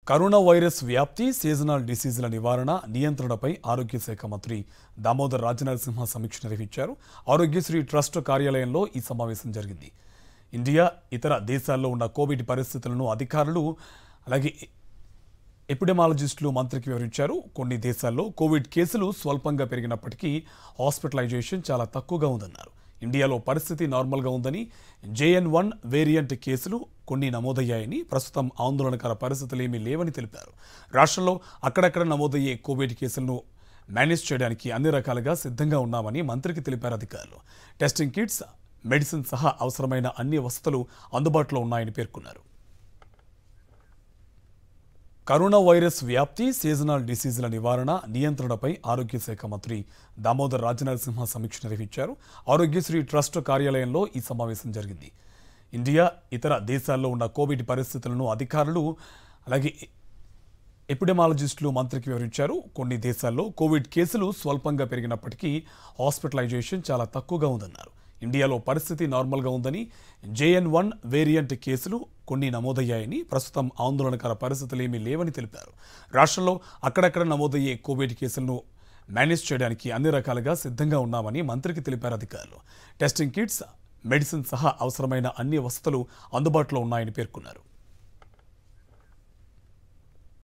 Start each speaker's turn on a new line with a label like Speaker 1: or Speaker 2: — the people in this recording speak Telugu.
Speaker 1: కరోనా వైరస్ వ్యాప్తి, సీజనల్ డిసీజుల నివారణ, నియంత్రణపై ఆరోగ్య శాఖ మంత్రి దామోదర్ రాజనరసింహ సమీక్ష నిర్వహించారు. ఆరోగ్యశ్రీ ట్రస్ట్ కార్యాలయంలో ఈ సమావేశం జరిగింది. ఇండియా, ఇతర దేశాల్లో ఉన్న కోవిడ్ పరిస్థితులను అధికారులు అలాగే ఎపిడెమాలజిస్టులు మంత్రికి వివరించారు. కొన్ని దేశాల్లో కోవిడ్ కేసులు స్వల్పంగా పెరిగినప్పటికీ హాస్పిటలైజేషన్ చాలా తక్కువగా ఉందన్నారు. ఇండియాలో పరిస్థితి నార్మల్గా ఉందని, JN.1 వేరియంట్ కేసులు కొన్ని నమోదయ్యాయని, ప్రస్తుతం ఆందోళనకర పరిస్థితులు ఏమీ లేవని తెలిపారు. రాష్ట్రంలో అక్కడక్కడ నమోదయ్యే కోవిడ్ కేసులను మేనేజ్ చేయడానికి అన్ని రకాలుగా సిద్ధంగా ఉన్నామని మంత్రికి తెలిపారు అధికారులు. టెస్టింగ్ కిట్స్, మెడిసిన్ సహా అవసరమైన అన్ని వసతులు అందుబాటులో ఉన్నాయని పేర్కొన్నారు. కరోనా వైరస్ వ్యాప్తి, సీజనల్ డిసీజుల నివారణ, నియంత్రణపై ఆరోగ్య శాఖ మంత్రి దామోదర్ రాజనరసింహ సమీక్ష నిర్వహించారు. ఆరోగ్యశ్రీ ట్రస్ట్ కార్యాలయంలో ఈ సమావేశం జరిగింది. ఇండియా, ఇతర దేశాల్లో ఉన్న కోవిడ్ పరిస్థితులను అధికారులు అలాగే ఎపిడెమాలజిస్టులు మంత్రికి వివరించారు. కొన్ని దేశాల్లో కోవిడ్ కేసులు స్వల్పంగా పెరిగినప్పటికీ హాస్పిటలైజేషన్ చాలా తక్కువగా ఉందన్నారు. ఇండియాలో పరిస్థితి నార్మల్గా ఉందని, JN.1 వేరియంట్ కేసులు కొన్ని నమోదయ్యాయని, ప్రస్తుతం ఆందోళనకర పరిస్థితులు ఏమీ లేవని తెలిపారు. రాష్ట్రంలో అక్కడక్కడ నమోదయ్యే కోవిడ్ కేసులను మేనేజ్ చేయడానికి అన్ని రకాలుగా సిద్ధంగా ఉన్నామని మంత్రికి తెలిపారు అధికారులు. టెస్టింగ్ కిట్స్, మెడిసిన్ సహా అవసరమైన అన్ని వసతులు అందుబాటులో ఉన్నాయని పేర్కొన్నారు.